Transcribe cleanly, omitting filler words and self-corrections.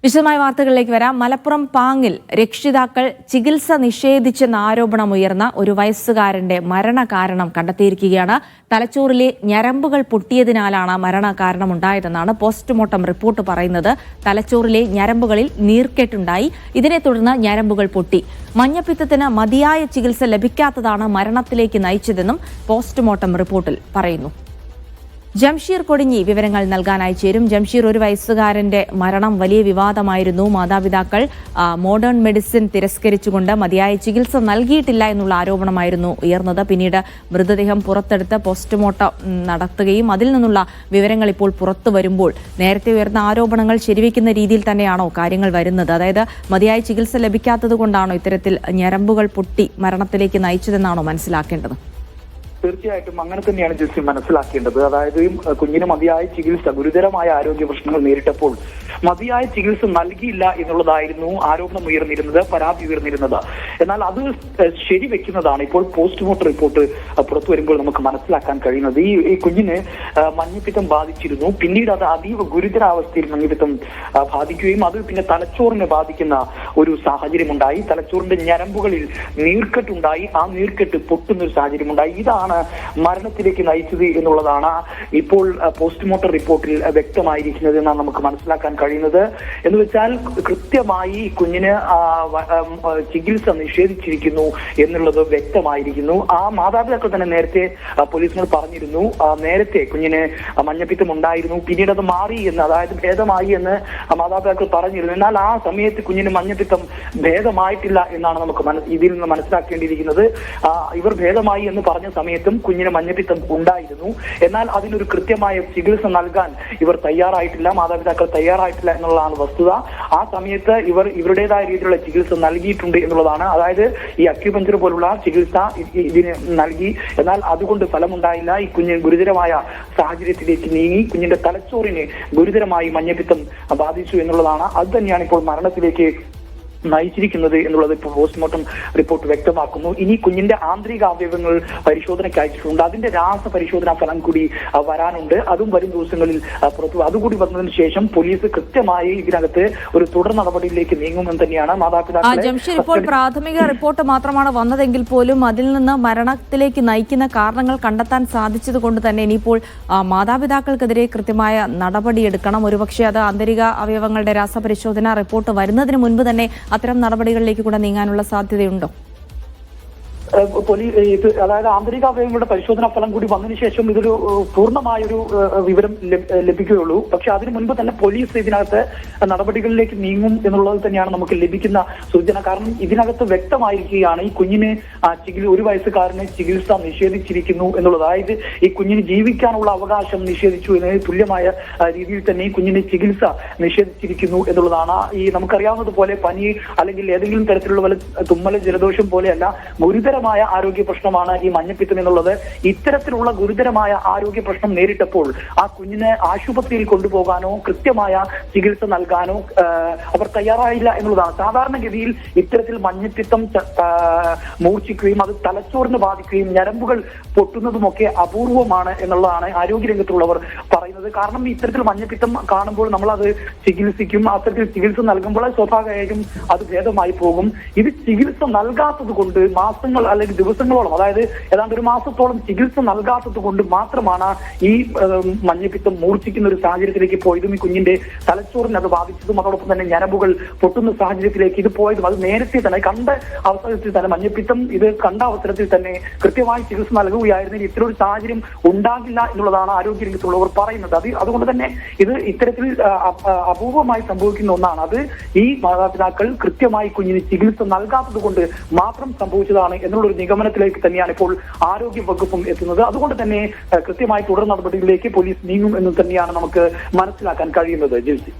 വിശദമായ വാർത്തകളിലേക്ക് വരാം. മലപ്പുറം പാങ്ങിൽ രക്ഷിതാക്കൾ ചികിത്സ നിഷേധിച്ചെന്ന ആരോപണമുയർന്ന ഒരു വയസ്സുകാരന്റെ മരണകാരണം കണ്ടെത്തിയിരിക്കുകയാണ്. തലച്ചോറിലെ ഞരമ്പുകൾ പൊട്ടിയതിനാലാണ് മരണകാരണമുണ്ടായതെന്നാണ് പോസ്റ്റ്മോർട്ടം റിപ്പോർട്ട് പറയുന്നത്. തലച്ചോറിലെ ഞരമ്പുകളിൽ നീർക്കെട്ടുണ്ടായി. ഇതിനെ തുടർന്ന് ഞരമ്പുകൾ പൊട്ടി. മഞ്ഞപ്പിത്തത്തിന് മതിയായ ചികിത്സ ലഭിക്കാത്തതാണ് മരണത്തിലേക്ക് നയിച്ചതെന്നും പോസ്റ്റ്മോർട്ടം റിപ്പോർട്ടിൽ പറയുന്നു. ജംഷീർ കൊടിഞ്ഞി വിവരങ്ങൾ നൽകാനായി ചേരും. ജംഷീർ, ഒരു വയസ്സുകാരന്റെ മരണം വലിയ വിവാദമായിരുന്നു. മാതാപിതാക്കൾ മോഡേൺ മെഡിസിൻ തിരസ്കരിച്ചുകൊണ്ട് മതിയായ ചികിത്സ നൽകിയിട്ടില്ല എന്നുള്ള ആരോപണമായിരുന്നു ഉയർന്നത്. പിന്നീട് മൃതദേഹം പുറത്തെടുത്ത് പോസ്റ്റ്മോർട്ടം നടത്തുകയും അതിൽ നിന്നുള്ള വിവരങ്ങൾ ഇപ്പോൾ പുറത്തു വരുമ്പോൾ നേരത്തെ ഉയർന്ന ആരോപണങ്ങൾ ശരിവെക്കുന്ന രീതിയിൽ തന്നെയാണോ കാര്യങ്ങൾ വരുന്നത്? അതായത് മതിയായ ചികിത്സ ലഭിക്കാത്തത് കൊണ്ടാണോ ഇത്തരത്തിൽ ഞരമ്പുകൾ പൊട്ടി മരണത്തിലേക്ക് നയിച്ചതെന്നാണോ മനസ്സിലാക്കേണ്ടത്? തീർച്ചയായിട്ടും അങ്ങനെ തന്നെയാണ് ജസ്റ്റ് മനസ്സിലാക്കേണ്ടത്. അതായത് കുഞ്ഞിന് മതിയായ ചികിത്സ, ഗുരുതരമായ ആരോഗ്യ പ്രശ്നങ്ങൾ നേരിട്ടപ്പോൾ മതിയായ ചികിത്സ നൽകിയില്ല എന്നുള്ളതായിരുന്നു ആരോപണം ഉയർന്നിരുന്നത്, പരാതി ഉയർന്നിരുന്നത്. എന്നാൽ അത് ശരിവെക്കുന്നതാണ് ഇപ്പോൾ പോസ്റ്റ്മോർട്ടം റിപ്പോർട്ട് പുറത്തു വരുമ്പോൾ നമുക്ക് മനസ്സിലാക്കാൻ കഴിയുന്നത്. ഈ കുഞ്ഞിന് മഞ്ഞപ്പിത്തം ബാധിച്ചിരുന്നു. പിന്നീട് അത് അതീവ ഗുരുതരാവസ്ഥയിൽ മഞ്ഞപ്പിത്തം ബാധിക്കുകയും അത് പിന്നെ തലച്ചോറിനെ ബാധിക്കുന്ന ഒരു സാഹചര്യം ഉണ്ടായി. തലച്ചോറിന്റെ ഞരമ്പുകളിൽ നീർക്കെട്ടുണ്ടായി. ആ നീർക്കെട്ട് പൊട്ടുന്ന ഒരു സാഹചര്യം ഉണ്ടായി. ഇതാണ് മരണത്തിലേക്ക് നയിച്ചത് എന്നുള്ളതാണ് ഇപ്പോൾ പോസ്റ്റ്മോർട്ടം റിപ്പോർട്ടിൽ വ്യക്തമായിരിക്കുന്നത് എന്നാണ് നമുക്ക് മനസ്സിലാക്കാൻ കഴിയുന്നത്. എന്ന് വെച്ചാൽ കൃത്യമായി കുഞ്ഞിന് ചികിത്സ നിഷേധിച്ചിരിക്കുന്നു എന്നുള്ളത് വ്യക്തമായിരിക്കുന്നു. ആ മാതാപിതാക്കൾ തന്നെ നേരത്തെ പോലീസിനോട് പറഞ്ഞിരുന്നു, നേരത്തെ കുഞ്ഞിന് മഞ്ഞപ്പിത്തം ഉണ്ടായിരുന്നു, പിന്നീട് അത് മാറി എന്ന്, അതായത് ഭേദമായി എന്ന് മാതാപിതാക്കൾ പറഞ്ഞിരുന്നു. എന്നാൽ ആ സമയത്ത് കുഞ്ഞിന് മഞ്ഞപ്പിത്തം ഭേദമായിട്ടില്ല എന്നാണ് നമുക്ക് ഇതിൽ നിന്ന് മനസ്സിലാക്കേണ്ടിയിരിക്കുന്നത്. ഇവർ ഭേദമായി എന്ന് പറഞ്ഞ സമയത്തും കുഞ്ഞിന് മഞ്ഞപ്പിത്തം ഉണ്ടായിരുന്നു. എന്നാൽ അതിനൊരു കൃത്യമായ ചികിത്സ നൽകാൻ ഇവർ തയ്യാറായിട്ടില്ല, മാതാപിതാക്കൾ തയ്യാറായിട്ടില്ല എന്നുള്ളതാണ് വസ്തുത. ആ സമയത്ത് ഇവരുടേതായ രീതിയിലുള്ള ചികിത്സ നൽകിയിട്ടുണ്ട് എന്നുള്ളതാണ്. അതായത് ഈ അക്യുപഞ്ചർ പോലുള്ള ചികിത്സ ഇതിന് നൽകി. എന്നാൽ അതുകൊണ്ട് ഫലമുണ്ടായില്ല. ഈ കുഞ്ഞിന് ഗുരുതരമായ സാഹചര്യത്തിലേക്ക് നീങ്ങി. കുഞ്ഞിന്റെ തലച്ചോറിന് ഗുരുതരമായി മഞ്ഞപ്പിത്തം ബാധിച്ചു എന്നുള്ളതാണ്. അത് തന്നെയാണ് ഇപ്പോൾ മരണത്തിലേക്ക് നയിച്ചിരിക്കുന്നത് എന്നുള്ളത് ഇപ്പോൾ പോസ്റ്റ്മോർട്ടം റിപ്പോർട്ട് വ്യക്തമാക്കുന്നു. ഇനി കുഞ്ഞിന്റെ ആന്തരിക അവയവങ്ങൾ പരിശോധനയ്ക്ക് അയച്ചിട്ടുണ്ട്. അതിന്റെ രാസപരിശോധനാ ഫലം കൂടി വരാനുണ്ട്. അതും വരും ദിവസങ്ങളിൽ പുറത്തു. അതുകൂടി വന്നതിന് ശേഷം പോലീസ് കൃത്യമായി ഇതിനകത്ത് ഒരു തുടർ നടപടിയിലേക്ക് നീങ്ങുമെന്ന് തന്നെയാണ് മാതാപിതാക്കൾ. ജംഷീർ, ഇപ്പോൾ പ്രാഥമിക റിപ്പോർട്ട് മാത്രമാണ് വന്നതെങ്കിൽ പോലും അതിൽ നിന്ന് മരണത്തിലേക്ക് നയിക്കുന്ന കാരണങ്ങൾ കണ്ടെത്താൻ സാധിച്ചത് കൊണ്ട് തന്നെ ഇനിയിപ്പോൾ മാതാപിതാക്കൾക്കെതിരെ കൃത്യമായ നടപടിയെടുക്കണം. ഒരുപക്ഷെ അത് ആന്തരിക അവയവങ്ങളുടെ രാസപരിശോധന റിപ്പോർട്ട് വരുന്നതിന് മുൻപ് തന്നെ അത്തരം നടപടികളിലേക്ക് കൂടെ നീങ്ങാനുള്ള സാധ്യതയുണ്ടോ? അതായത് ആന്തരിക അവയവങ്ങളുടെ പരിശോധനാ ഫലം കൂടി വന്നതിന് ശേഷം ഇതൊരു പൂർണ്ണമായൊരു വിവരം ലഭിക്കുകയുള്ളൂ. പക്ഷെ അതിനു മുൻപ് തന്നെ പോലീസ് ഇതിനകത്ത് നടപടികളിലേക്ക് നീങ്ങും എന്നുള്ളത് തന്നെയാണ് നമുക്ക് ലഭിക്കുന്ന സൂചന. കാരണം ഇതിനകത്ത് വ്യക്തമായിരിക്കുകയാണ് ഈ കുഞ്ഞിന് ഒരു വയസ്സുകാരന് ചികിത്സ നിഷേധിച്ചിരിക്കുന്നു എന്നുള്ളത്. അതായത് ഈ കുഞ്ഞിന് ജീവിക്കാനുള്ള അവകാശം നിഷേധിച്ചു എന്നതിന് തുല്യമായ രീതിയിൽ തന്നെ ഈ കുഞ്ഞിന് ചികിത്സ നിഷേധിച്ചിരിക്കുന്നു എന്നുള്ളതാണ്. ഈ നമുക്കറിയാവുന്നതുപോലെ പനി അല്ലെങ്കിൽ ഏതെങ്കിലും തരത്തിലുള്ള തുമ്മല് ജലദോഷം പോലെയല്ല, ഗുരുതരമായ ആരോഗ്യ പ്രശ്നമാണ് ഈ മഞ്ഞപ്പിത്തം എന്നുള്ളത്. ഇത്തരത്തിലുള്ള ഗുരുതരമായ ആരോഗ്യ പ്രശ്നം നേരിട്ടപ്പോൾ ആ കുഞ്ഞിനെ ആശുപത്രിയിൽ കൊണ്ടുപോകാനോ കൃത്യമായ ചികിത്സ നൽകാനോ അവർ തയ്യാറായില്ല എന്നുള്ളതാണ്. സാധാരണഗതിയിൽ ഇത്തരത്തിൽ മഞ്ഞപ്പിത്തം മൂർച്ഛിക്കുകയും അത് തലച്ചോറിനെ ബാധിക്കുകയും ഞരമ്പുകൾ പൊട്ടുന്നതുമൊക്കെ അപൂർവമാണ് എന്നുള്ളതാണ് ആരോഗ്യരംഗത്തുള്ളവർ പറയുന്നത്. കാരണം ഇത്തരത്തിൽ മഞ്ഞപ്പിത്തം കാണുമ്പോൾ നമ്മൾ അത് ചികിത്സിക്കും. അത്തരത്തിൽ ചികിത്സ നൽകുമ്പോൾ സ്വാഭാവികമായും അത് ഭേദമായി പോകും. ഇത് ചികിത്സ നൽകാത്തത് കൊണ്ട് മാസങ്ങൾ അല്ലെങ്കിൽ ദിവസങ്ങളോളം, അതായത് ഏതാണ്ട് ഒരു മാസത്തോളം ചികിത്സ നൽകാത്തത് കൊണ്ട് മാത്രമാണ് ഈ മഞ്ഞപ്പിത്തം മൂർച്ഛിക്കുന്ന ഒരു സാഹചര്യത്തിലേക്ക് പോയതും ഈ കുഞ്ഞിന്റെ തലച്ചോറിനെ അത് ബാധിച്ചതും അതോടൊപ്പം തന്നെ ഞരമ്പുകൾ പൊട്ടുന്ന സാഹചര്യത്തിലേക്ക് ഇത് പോയതും. അത് നേരത്തെ തന്നെ കണ്ട അവസരത്തിൽ തന്നെ മഞ്ഞപ്പിത്തം ഇത് കണ്ട അവസരത്തിൽ തന്നെ കൃത്യമായി ചികിത്സ നൽകുകയായിരുന്നെങ്കിൽ ഇത്തരൊരു സാഹചര്യം ഉണ്ടാകില്ല എന്നുള്ളതാണ് ആരോഗ്യരംഗത്തുള്ളവർ പറയുന്നത്. അതുകൊണ്ട് തന്നെ ഇത് ഇത്തരത്തിൽ അപൂർവമായി സംഭവിക്കുന്ന ഒന്നാണ്. അത് ഈ മാതാപിതാക്കൾ കൃത്യമായി കുഞ്ഞിന് ചികിത്സ നൽകാത്തത് കൊണ്ട് മാത്രം സംഭവിച്ചതാണ് എന്നുള്ളൊരു നിഗമനത്തിലേക്ക് തന്നെയാണ് ഇപ്പോൾ ആരോഗ്യ വകുപ്പും എത്തുന്നത്. അതുകൊണ്ട് തന്നെ കൃത്യമായി തുടർ നടപടികളിലേക്ക് പോലീസ് നീങ്ങും എന്ന് തന്നെയാണ് നമുക്ക് മനസ്സിലാക്കാൻ കഴിയുന്നത്. ജിൽസി.